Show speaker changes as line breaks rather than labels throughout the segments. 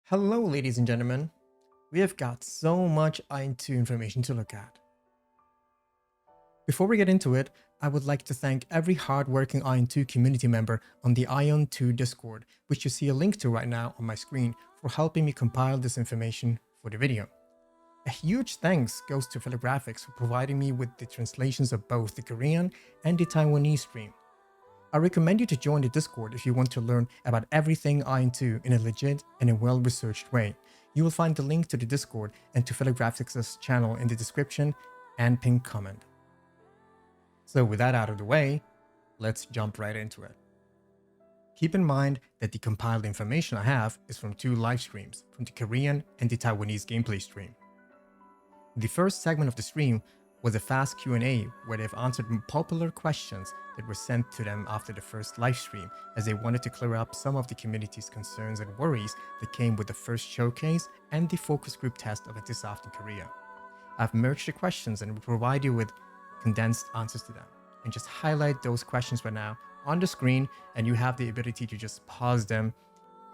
Hello, ladies and gentlemen. We have got so much AION 2 information to look at. Before we get into it, I would like to thank every hardworking AION 2 community member on the AION 2 Discord, which you see a link to right now on my screen, for helping me compile this information for the video. A huge thanks goes to Graphics for providing me with the translations of both the Korean and the Taiwanese stream. I recommend you to join the Discord if you want to learn about everything AION 2 in a legit and a well-researched way. You will find the link to the Discord and to Graphics' channel in the description and pinned comment. So with that out of the way, let's jump right into it. Keep in mind that the compiled information I have is from two live streams, from the Korean and the Taiwanese gameplay stream. The first segment of the stream was a fast Q&A where they've answered popular questions that were sent to them after the first live stream, as they wanted to clear up some of the community's concerns and worries that came with the first showcase and the focus group test of Antisoft in Korea. I've merged the questions and will provide you with condensed answers to them, and just highlight those questions right now on the screen, and you have the ability to just pause them,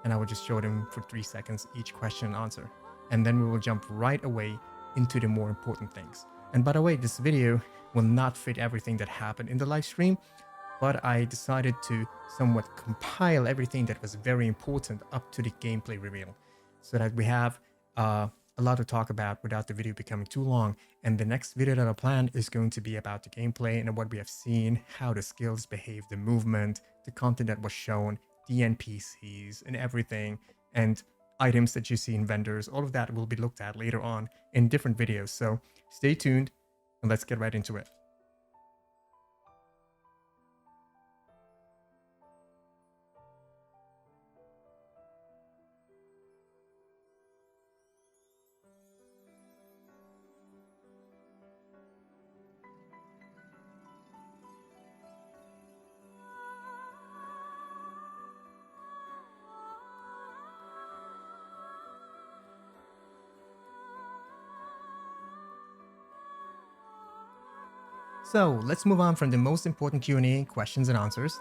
and I will just show them for 3 seconds each question and answer, and then we will jump right away into the more important things. And by the way, this video will not fit everything that happened in the live stream, but I decided to somewhat compile everything that was very important up to the gameplay reveal, so that we have a lot to talk about without the video becoming too long. And the next video that I plan is going to be about the gameplay and what we have seen, how the skills behave, the movement, the content that was shown, the NPCs and everything, and items that you see in vendors. All of that will be looked at later on in different videos. So stay tuned and let's get right into it. So let's move on from the most important Q&A, questions and answers,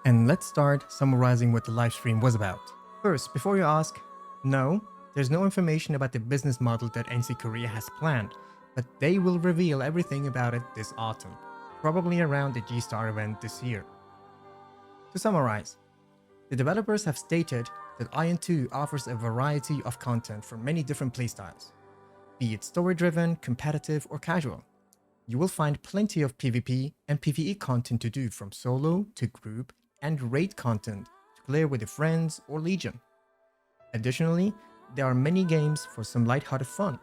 and let's start summarizing what the live stream was about. First, before you ask, no, there's no information about the business model that NC Korea has planned, but they will reveal everything about it this autumn, probably around the G-Star event this year. To summarize, the developers have stated that AION 2 offers a variety of content for many different playstyles, be it story-driven, competitive, or casual. You will find plenty of PvP and PvE content to do, from solo to group and raid content to clear with your friends or legion. Additionally, there are many games for some lighthearted fun.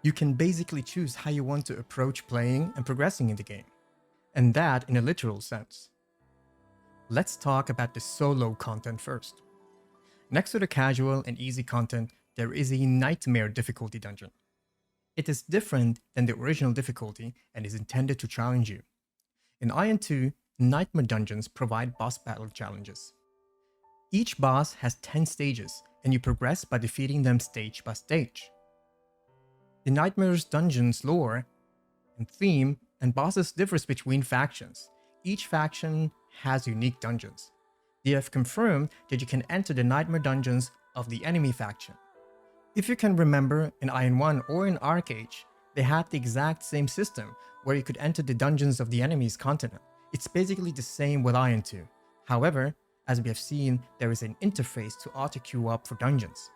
You can basically choose how you want to approach playing and progressing in the game, and that in a literal sense. Let's talk about the solo content first. Next to the casual and easy content, there is a nightmare difficulty dungeon. It is different than the original difficulty and is intended to challenge you. In AION 2, Nightmare Dungeons provide boss battle challenges. Each boss has 10 stages, and you progress by defeating them stage by stage. The Nightmare's Dungeons lore and theme and bosses differs between factions. Each faction has unique dungeons. They have confirmed that you can enter the Nightmare Dungeons of the enemy faction. If you can remember, in AION 1 or in Arcage, they had the exact same system where you could enter the dungeons of the enemy's continent. It's basically the same with AION 2. However, as we have seen, there is an interface to auto-queue up for dungeons.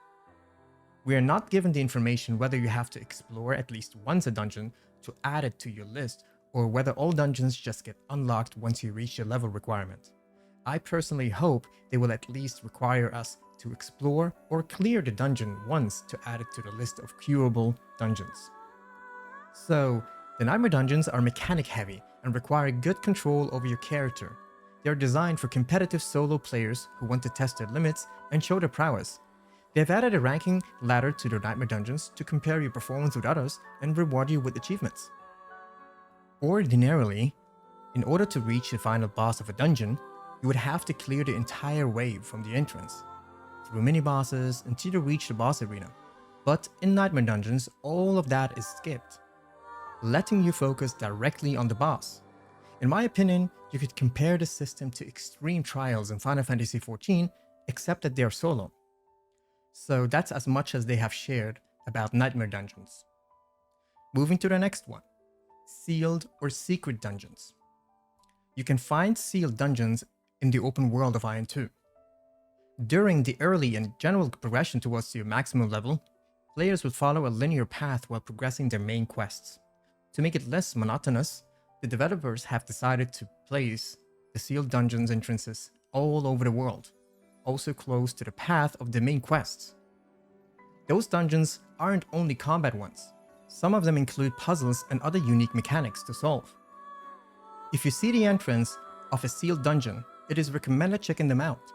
We are not given the information whether you have to explore at least once a dungeon to add it to your list, or whether all dungeons just get unlocked once you reach the level requirement. I personally hope they will at least require us to explore or clear the dungeon once to add it to the list of queuable dungeons. So, the Nightmare Dungeons are mechanic heavy and require good control over your character. They are designed for competitive solo players who want to test their limits and show their prowess. They have added a ranking ladder to their Nightmare Dungeons to compare your performance with others and reward you with achievements. Ordinarily, in order to reach the final boss of a dungeon, you would have to clear the entire wave from the entrance, through mini-bosses until you reach the boss arena. But in Nightmare Dungeons, all of that is skipped, letting you focus directly on the boss. In my opinion, you could compare the system to Extreme Trials in Final Fantasy XIV, except that they are solo. So that's as much as they have shared about Nightmare Dungeons. Moving to the next one, sealed or secret dungeons. You can find sealed dungeons in the open world of AION 2. During the early and general progression towards your maximum level, players would follow a linear path while progressing their main quests. To make it less monotonous, the developers have decided to place the sealed dungeons entrances all over the world, also close to the path of the main quests. Those dungeons aren't only combat ones. Some of them include puzzles and other unique mechanics to solve. If you see the entrance of a sealed dungeon, it is recommended checking them out.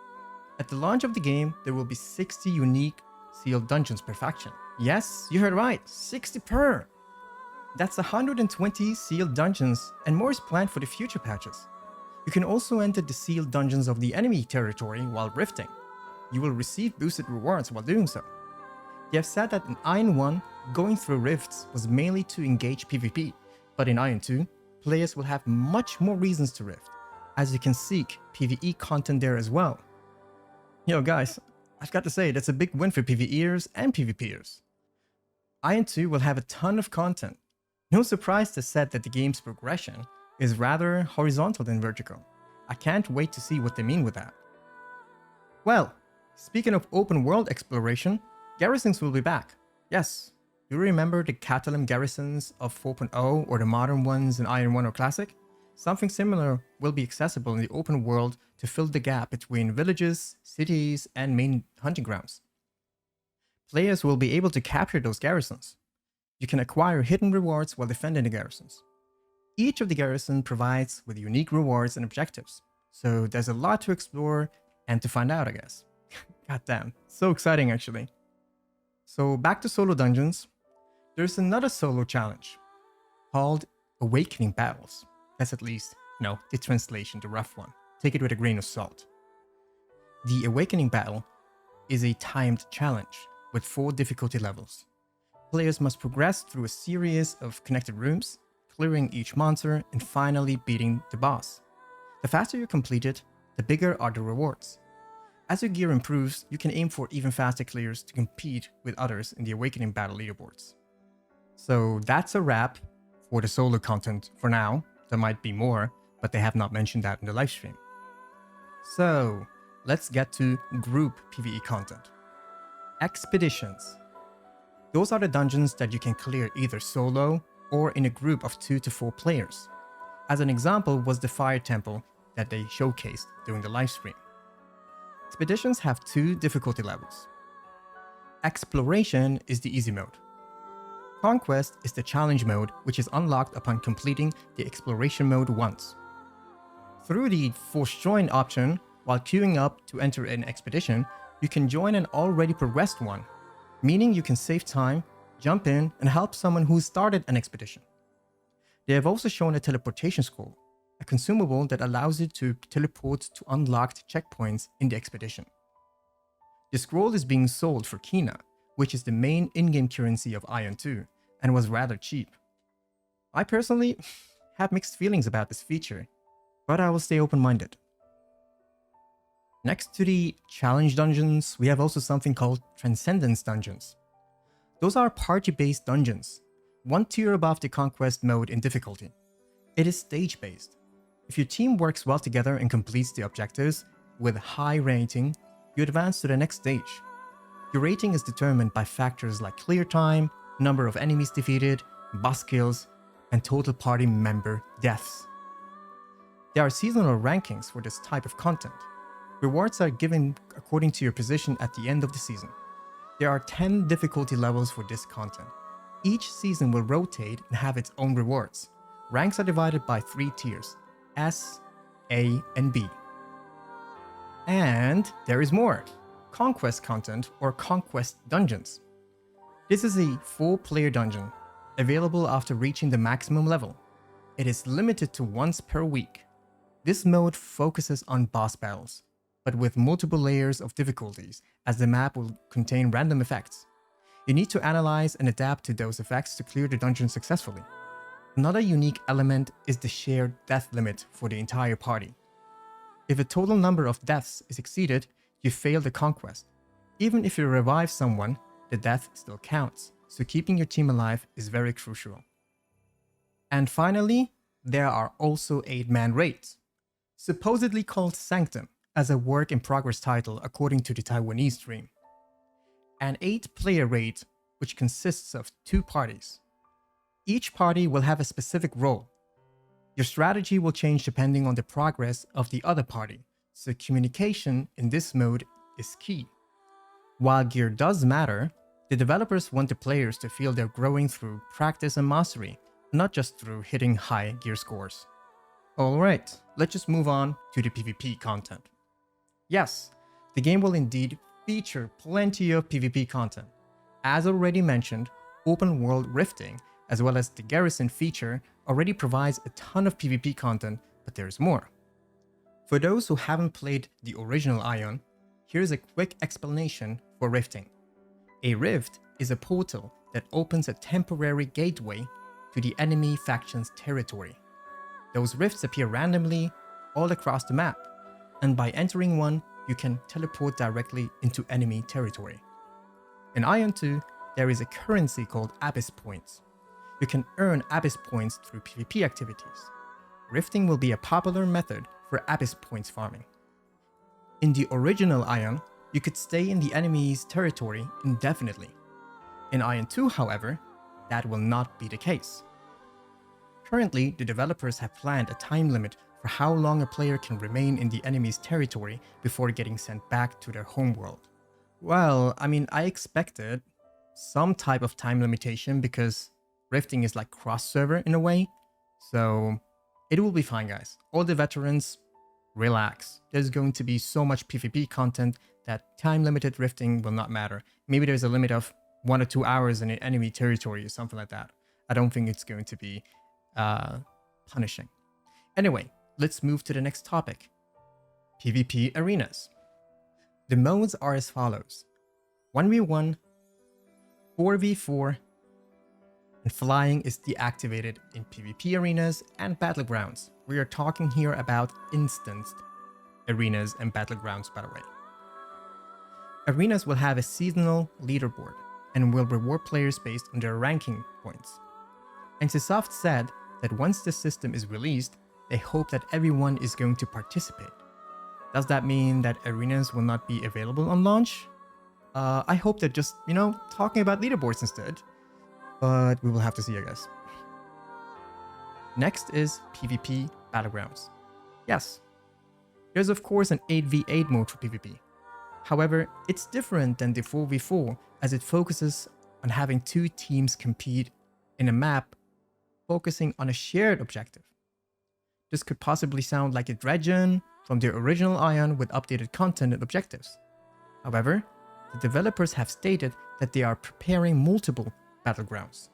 At the launch of the game, there will be 60 unique sealed dungeons per faction. Yes, you heard right, 60 per! That's 120 sealed dungeons, and more is planned for the future patches. You can also enter the sealed dungeons of the enemy territory while rifting. You will receive boosted rewards while doing so. They have said that in AION 1, going through rifts was mainly to engage PvP, but in AION 2, players will have much more reasons to rift, as you can seek PvE content there as well. Yo guys, I've got to say, that's a big win for PvEers and PvPers. AION 2 will have a ton of content. No surprise to said that the game's progression is rather horizontal than vertical. I can't wait to see what they mean with that. Well, speaking of open world exploration, Garrisonings will be back. Yes, do you remember the Catalan garrisons of 4.0 or the modern ones in AION 1 or Classic? Something similar will be accessible in the open world to fill the gap between villages, cities, and main hunting grounds. Players will be able to capture those garrisons. You can acquire hidden rewards while defending the garrisons. Each of the garrisons provides with unique rewards and objectives, so there's a lot to explore and to find out, I guess. God damn, so exciting actually. So back to solo dungeons, there's another solo challenge called Awakening Battles. That's at least, the translation, the rough one. Take it with a grain of salt. The Awakening Battle is a timed challenge with 4 difficulty levels. Players must progress through a series of connected rooms, clearing each monster, and finally beating the boss. The faster you complete it, the bigger are the rewards. As your gear improves, you can aim for even faster clears to compete with others in the Awakening Battle leaderboards. So that's a wrap for the solo content for now. There might be more, but they have not mentioned that in the livestream. So let's get to group PvE content. Expeditions. Those are the dungeons that you can clear either solo or in a group of 2 to 4 players. As an example was the Fire Temple that they showcased during the livestream. Expeditions have 2 difficulty levels. Exploration is the easy mode. Conquest is the challenge mode, which is unlocked upon completing the exploration mode once. Through the Force Join option, while queuing up to enter an expedition, you can join an already progressed one, meaning you can save time, jump in, and help someone who started an expedition. They have also shown a teleportation scroll, a consumable that allows you to teleport to unlocked checkpoints in the expedition. The scroll is being sold for Kina, which is the main in-game currency of AION 2, and was rather cheap. I personally have mixed feelings about this feature, but I will stay open-minded. Next to the challenge dungeons, we have also something called Transcendence Dungeons. Those are party-based dungeons, 1 tier above the Conquest mode in difficulty. It is stage-based. If your team works well together and completes the objectives with high rating, you advance to the next stage. Your rating is determined by factors like clear time, number of enemies defeated, boss kills, and total party member deaths. There are seasonal rankings for this type of content. Rewards are given according to your position at the end of the season. There are 10 difficulty levels for this content. Each season will rotate and have its own rewards. Ranks are divided by 3 tiers: S, A, and B. And there is more. Conquest content or Conquest Dungeons. This is a 4-player dungeon, available after reaching the maximum level. It is limited to once per week. This mode focuses on boss battles, but with multiple layers of difficulties, as the map will contain random effects. You need to analyze and adapt to those effects to clear the dungeon successfully. Another unique element is the shared death limit for the entire party. If a total number of deaths is exceeded, you fail the conquest. Even if you revive someone, the death still counts, so keeping your team alive is very crucial. And finally, there are also 8-man raids, supposedly called Sanctum, as a work-in-progress title according to the Taiwanese stream. An 8-player raid which consists of 2 parties. Each party will have a specific role. Your strategy will change depending on the progress of the other party, so communication in this mode is key. While gear does matter, the developers want the players to feel they're growing through practice and mastery, not just through hitting high gear scores. Alright, let's just move on to the PvP content. Yes, the game will indeed feature plenty of PvP content. As already mentioned, open world rifting, as well as the garrison feature, already provides a ton of PvP content, but there's more. For those who haven't played the original AION, here's a quick explanation for rifting. A rift is a portal that opens a temporary gateway to the enemy faction's territory. Those rifts appear randomly all across the map, and by entering one, you can teleport directly into enemy territory. In AION 2, there is a currency called Abyss Points. You can earn Abyss Points through PvP activities. Rifting will be a popular method for Abyss Points farming. In the original AION, you could stay in the enemy's territory indefinitely. In AION 2, however, that will not be the case. Currently, the developers have planned a time limit for how long a player can remain in the enemy's territory before getting sent back to their homeworld. Well, I mean, I expected some type of time limitation because rifting is like cross-server in a way, so it will be fine, guys. All the veterans, relax. There's going to be so much PvP content that time-limited rifting will not matter. Maybe there's a limit of 1 or 2 hours in an enemy territory or something like that. I don't think it's going to be punishing. Anyway, let's move to the next topic. PvP arenas. The modes are as follows: 1v1, 4v4, and flying is deactivated in PvP arenas and Battlegrounds. We are talking here about instanced arenas and Battlegrounds, by the way. Arenas will have a seasonal leaderboard and will reward players based on their ranking points. NCSoft said that once the system is released, they hope that everyone is going to participate. Does that mean that arenas will not be available on launch? I hope they're just, talking about leaderboards instead. But we will have to see, I guess. Next is PvP Battlegrounds. Yes, there's of course an 8v8 mode for PvP. However, it's different than the 4v4 as it focuses on having 2 teams compete in a map focusing on a shared objective. This could possibly sound like a Dredgen from the original AION with updated content and objectives. However, the developers have stated that they are preparing multiple Battlegrounds.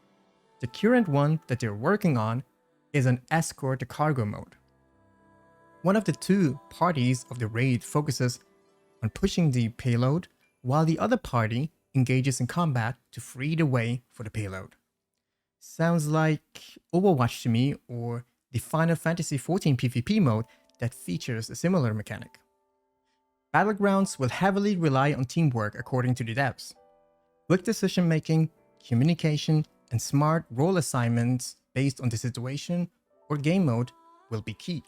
The current one that they're working on is an escort the cargo mode. One of the 2 parties of the raid focuses on pushing the payload, while the other party engages in combat to free the way for the payload. Sounds like Overwatch to me, or the Final Fantasy XIV PvP mode that features a similar mechanic. Battlegrounds will heavily rely on teamwork according to the devs. Quick decision making, communication, and smart role assignments based on the situation or game mode will be key.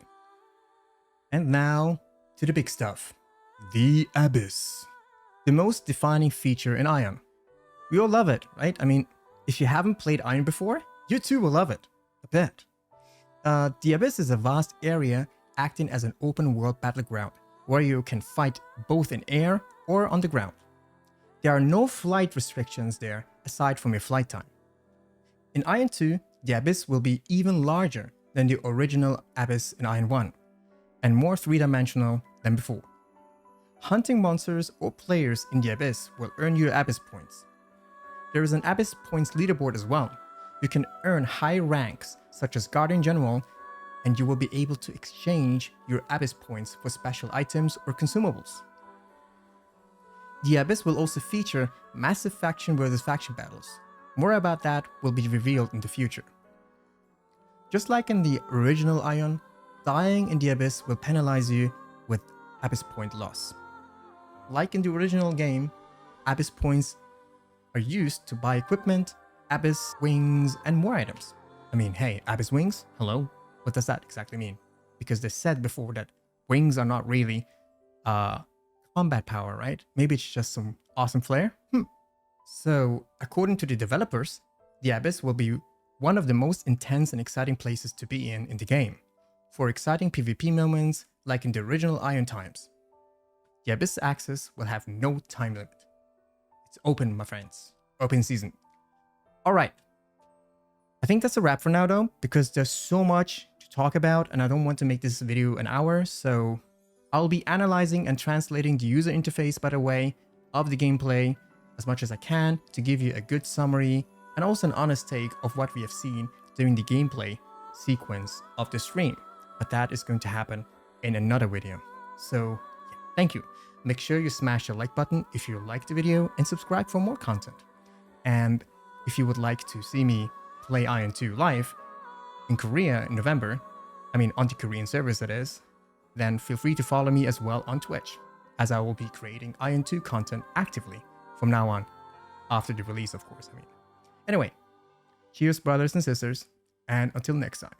And now to the big stuff. The Abyss. The most defining feature in AION. We all love it, right? I mean, if you haven't played AION before, you too will love it. I bet. The Abyss is a vast area acting as an open world battleground where you can fight both in air or on the ground. There are no flight restrictions there aside from your flight time. In AION 2, the Abyss will be even larger than the original Abyss in AION 1, and more 3-dimensional than before. Hunting monsters or players in the Abyss will earn you Abyss points. There is an Abyss points leaderboard as well. You can earn high ranks such as Guardian General, and you will be able to exchange your Abyss points for special items or consumables. The Abyss will also feature massive faction versus faction battles. More about that will be revealed in the future. Just like in the original AION, dying in the Abyss will penalize you with Abyss point loss. Like in the original game, Abyss points are used to buy equipment, Abyss wings, and more items. I mean, hey, Abyss wings? Hello? What does that exactly mean? Because they said before that wings are not really combat power, right? Maybe it's just some awesome flair? So, according to the developers, the Abyss will be one of the most intense and exciting places to be in the game, for exciting PvP moments like in the original AION times. The Abyss access will have no time limit. It's open, my friends. Open season. Alright. I think that's a wrap for now though, because there's so much to talk about and I don't want to make this video an hour, so I'll be analyzing and translating the user interface, by the way, of the gameplay as much as I can to give you a good summary and also an honest take of what we have seen during the gameplay sequence of the stream. But that is going to happen in another video. So, yeah, thank you. Make sure you smash the like button if you liked the video and subscribe for more content. And if you would like to see me play AION 2 live in Korea in November, I mean on the Korean servers that is, then feel free to follow me as well on Twitch, as I will be creating AION 2 content actively from now on, after the release of course, Anyway, cheers brothers and sisters, and until next time.